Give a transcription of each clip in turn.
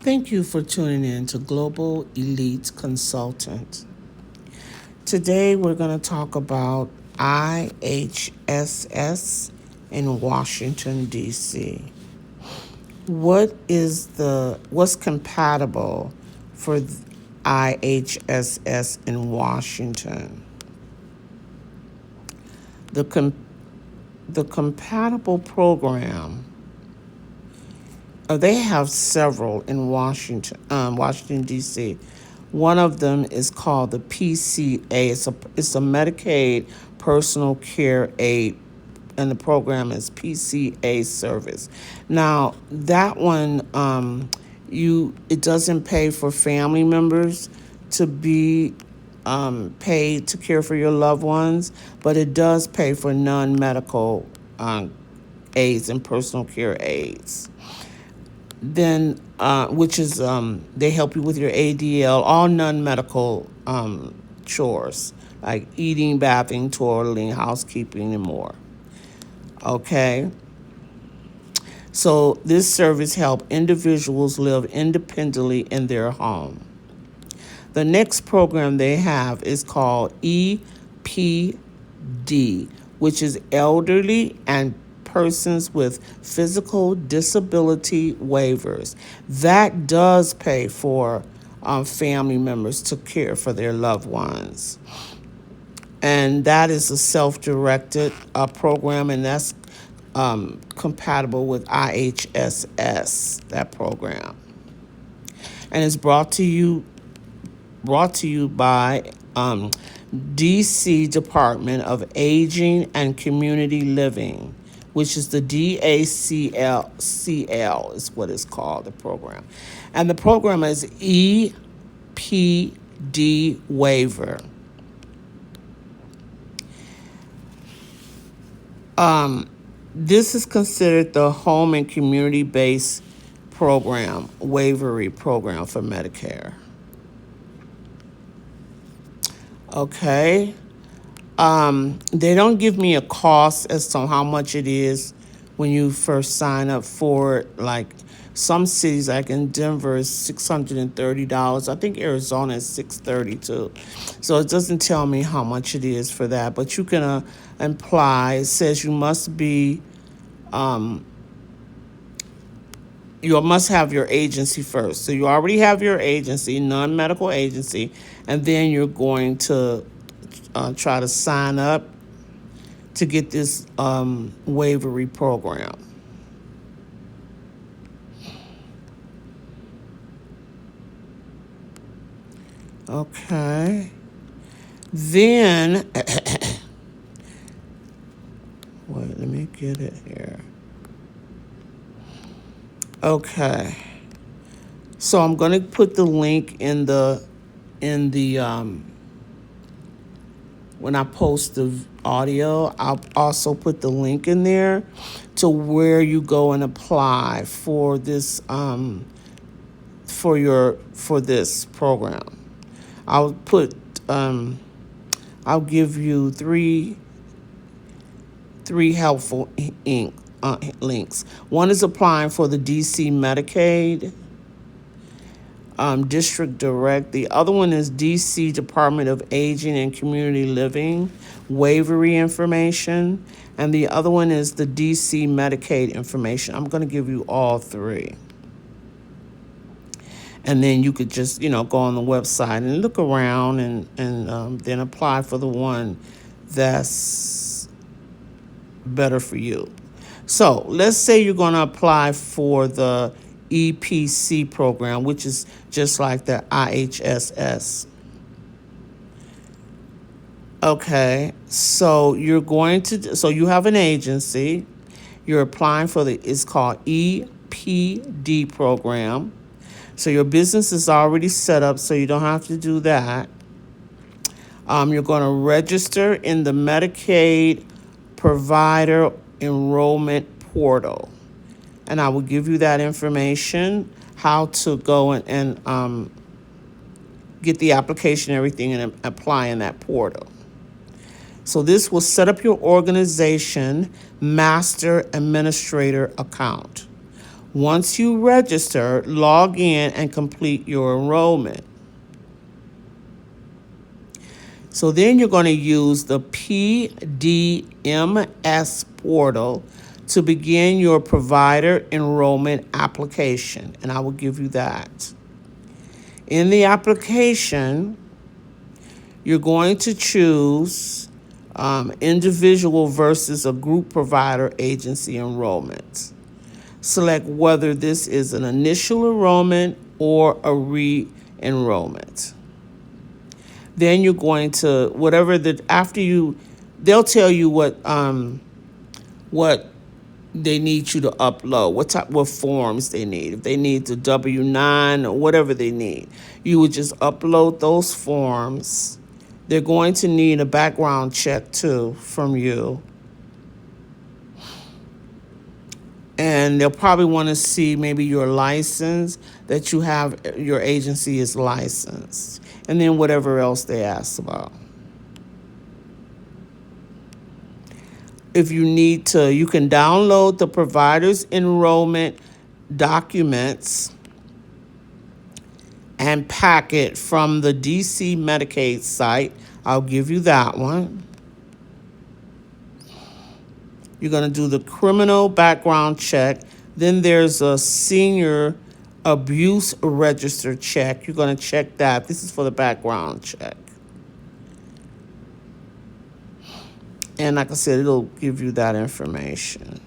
Thank you for tuning in to Global Elite Consultant. Today we're going to talk about IHSS in Washington, D.C. What's compatible for IHSS in Washington? The compatible program. They have several in Washington D.C. One of them is called the PCA. It's a Medicaid personal care aid, and the program is PCA service. Now that one, it doesn't pay for family members to be paid to care for your loved ones, but it does pay for non-medical aids and personal care aids. Then, which is they help you with your ADL, all non-medical chores like eating, bathing, toileting, housekeeping, and more. Okay. So this service helps individuals live independently in their home. The next program they have is called EPD, which is Elderly and Persons with Physical Disability Waivers. That does pay for family members to care for their loved ones. And that is a self-directed program, and that's compatible with IHSS, that program. And it's brought to you by DC Department of Aging and Community Living, which is the DACL is what it's called, the program. And the program is EPD Waiver. This is considered the home and community-based program, waivery program for Medicare. Okay. They don't give me a cost as to how much it is when you first sign up for it. Like some cities, like in Denver, is $630. I think Arizona is $632. So it doesn't tell me how much it is for that, but you can apply. It says you must have your agency first. So you already have your agency, non-medical agency, and then you're going to try to sign up to get this waivery program. Okay. Then, wait, let me get it here. Okay. So I'm going to put the link in the when I post the audio, I'll also put the link in there to where you go and apply for this for this program. I'll give you three helpful links. One is applying for the DC Medicaid District Direct. The other one is DC Department of Aging and Community Living waivery information. And the other one is the DC Medicaid information. I'm going to give you all three. And then you could just, go on the website and look around and then apply for the one that's better for you. So let's say you're going to apply for the EPC program, which is just like the IHSS. Okay, so you have an agency. You're applying for it's called EPD program. So your business is already set up, so you don't have to do that. You're going to register in the Medicaid Provider Enrollment Portal. And I will give you that information, how to go and get the application and everything and apply in that portal. So this will set up your organization master administrator account. Once you register, log in and complete your enrollment. So then you're going to use the PDMS portal to begin your Provider Enrollment Application, and I will give you that. In the application, you're going to choose individual versus a group provider agency enrollment. Select whether this is an initial enrollment or a re-enrollment. Then you're going to they'll tell you what they need you to upload, what forms they need. If they need the W-9 or whatever they need, you would just upload those forms. They're going to need a background check too from you. And they'll probably want to see maybe your license, that you have, your agency is licensed, and then whatever else they ask about. If you need to, you can download the provider's enrollment documents and packet from the DC Medicaid site. I'll give you that one. You're going to do the criminal background check. Then there's a senior abuse register check. You're going to check that. This is for the background check. And like I said, it'll give you that information.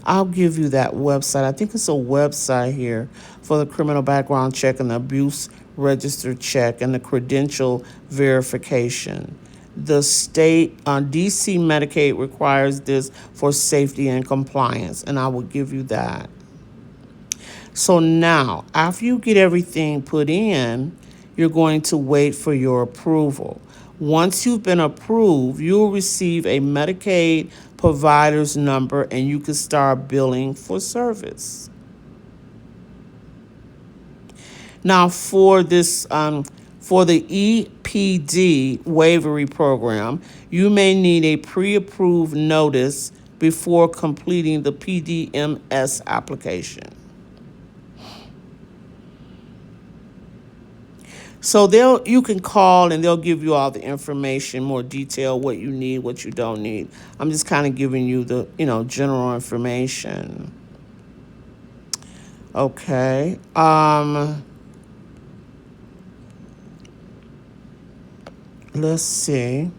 I'll give you that website. I think it's a website here for the criminal background check and the abuse register check and the credential verification. The state, DC Medicaid requires this for safety and compliance, and I will give you that. So now, after you get everything put in, you're going to wait for your approval. Once you've been approved, you'll receive a Medicaid provider's number and you can start billing for service. Now for this, for the EPD Waiver program, you may need a pre-approved notice before completing the PDMS application. So you can call and they'll give you all the information, more detail, what you need, what you don't need. I'm just kind of giving you the, general information. Okay. Let's see.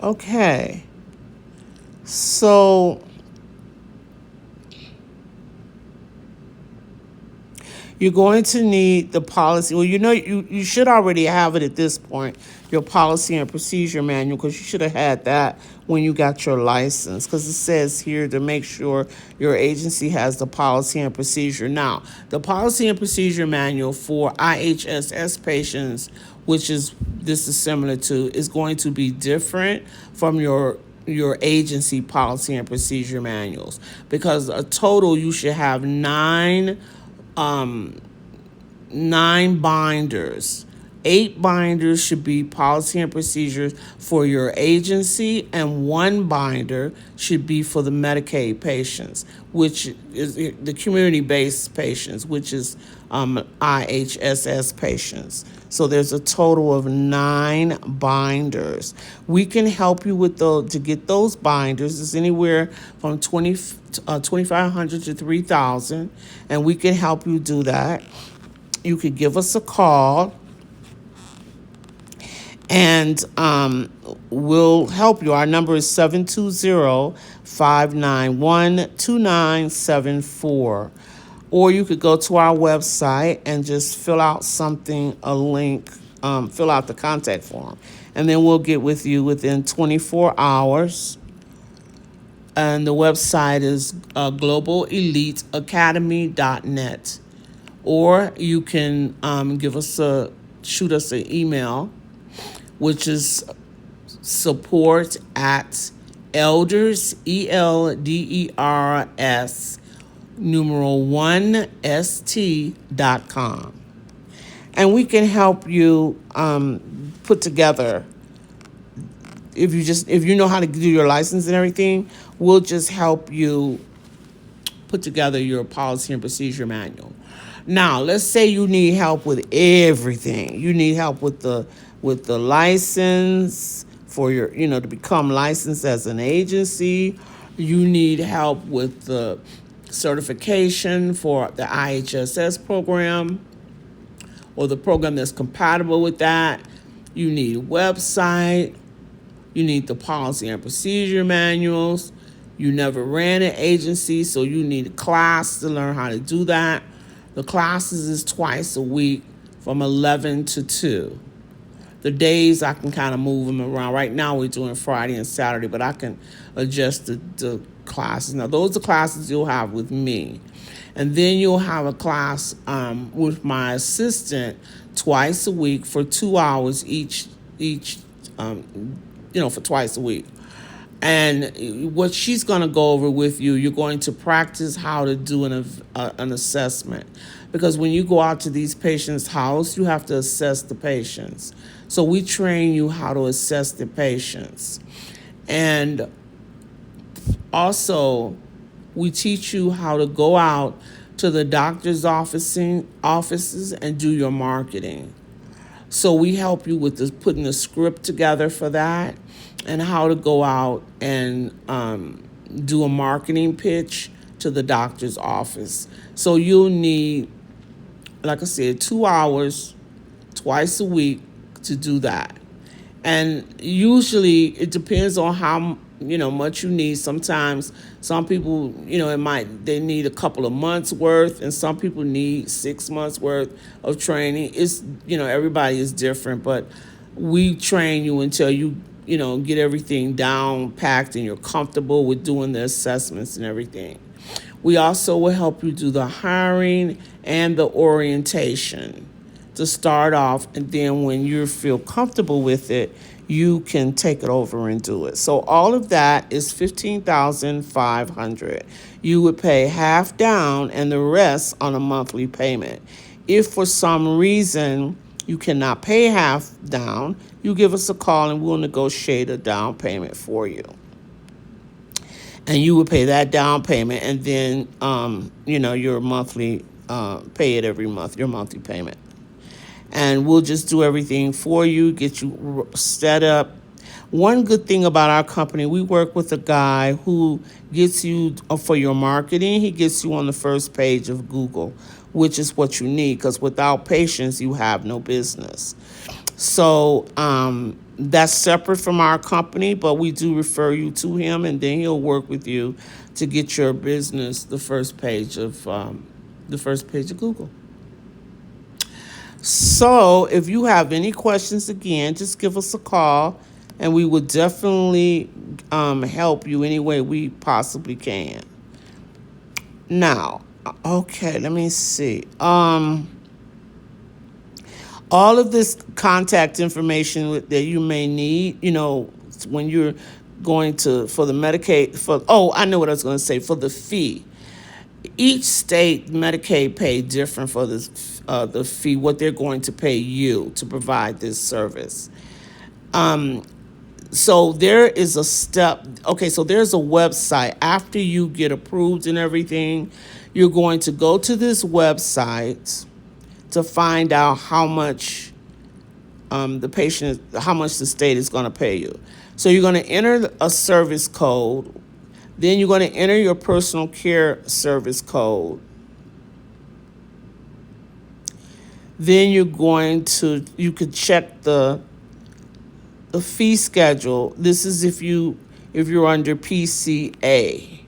Okay. So you're going to need the policy. Well, you should already have it at this point, your policy and procedure manual, because you should have had that when you got your license, because it says here to make sure your agency has the policy and procedure. Now, the policy and procedure manual for IHSS patients, which this is similar to, is going to be different from your agency policy and procedure manuals, because a total you should have 9 binders. 8 binders should be policy and procedures for your agency, and 1 binder should be for the Medicaid patients, which is the community-based patients, which is IHSS patients. So there's a total of 9 binders. We can help you with to get those binders. It's anywhere from $2,500 to $3,000, and we can help you do that. You could give us a call, and we'll help you. Our number is 720-591-2974. Or you could go to our website and just fill out a link, fill out the contact form. And then we'll get with you within 24 hours. And the website is globaleliteacademy.net. Or you can shoot us an email, which is support@elders, ELDERS, *1st.com. And we can help you put together if you know how to do your license and everything, we'll just help you put together your policy and procedure manual. Now, let's say you need help with everything. You need help with the license for your, to become licensed as an agency. You need help with the certification for the IHSS program or the program that's compatible with that. You need a website. You need the policy and procedure manuals. You never ran an agency, so you need a class to learn how to do that. The classes is twice a week from 11 to 2. The days I can kind of move them around. Right now we're doing Friday and Saturday, but I can adjust the classes. Now those are the classes you'll have with me. And then you'll have a class with my assistant twice a week for 2 hours each for twice a week. And what she's going to go over with you, you're going to practice how to do an assessment. Because when you go out to these patients' house, you have to assess the patients. So we train you how to assess the patients. And also, we teach you how to go out to the doctor's offices and do your marketing. So we help you with putting a script together for that and how to go out and do a marketing pitch to the doctor's office. So you'll need, like I said, 2 hours twice a week to do that. And usually it depends on how much you need. Sometimes some people, they need a couple of months worth, and some people need 6 months worth of training. It's, everybody is different, but we train you until you get everything down packed and you're comfortable with doing the assessments and everything. We also will help you do the hiring and the orientation to start off, and then when you feel comfortable with it, you can take it over and do it. So all of that is $15,500. You would pay half down and the rest on a monthly payment. If for some reason you cannot pay half down, you give us a call and we'll negotiate a down payment for you. And you would pay that down payment, and then your monthly pay it every month, your monthly payment. And we'll just do everything for you, get you set up. One good thing about our company, we work with a guy who gets you, for your marketing, he gets you on the first page of Google, which is what you need, because without patients, you have no business. So that's separate from our company, but we do refer you to him, and then he'll work with you to get your business the first page of Google. So if you have any questions, again, just give us a call, and we will definitely help you any way we possibly can. Now, okay, let me see. All of this contact information that you may need, when you're going for the Medicaid, I know what I was going to say, for the fee. Each state Medicaid pay different for the fee, what they're going to pay you to provide this service. So there is a step. Okay, so there's a website. After you get approved and everything, you're going to go to this website to find out how much how much the state is going to pay you. So you're going to enter a service code. Then you're going to enter your personal care service code. Then you could check the fee schedule. This is if you're under PCA,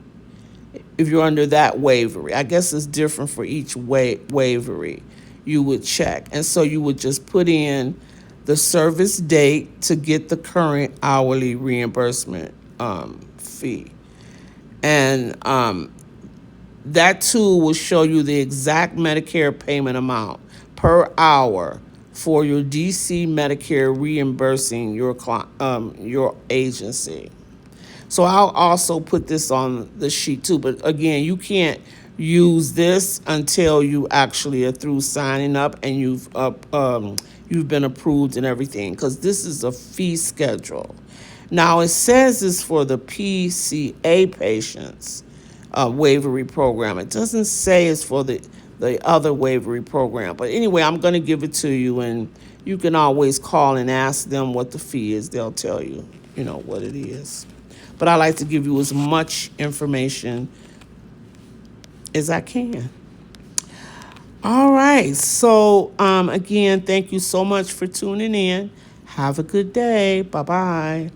if you're under that waiver. I guess it's different for each waiver. You would check. And so you would just put in the service date to get the current hourly reimbursement fee. And that tool will show you the exact Medicare payment amount per hour for your DC Medicare reimbursing your agency. So I'll also put this on the sheet too. But again, you can't use this until you actually are through signing up and you've been approved and everything, because this is a fee schedule. Now it says it's for the PCA patients waivery program. It doesn't say it's for the other waivery program. But anyway, I'm going to give it to you, and you can always call and ask them what the fee is. They'll tell you, what it is. But I like to give you as much information as I can. All right. So again, thank you so much for tuning in. Have a good day. Bye-bye.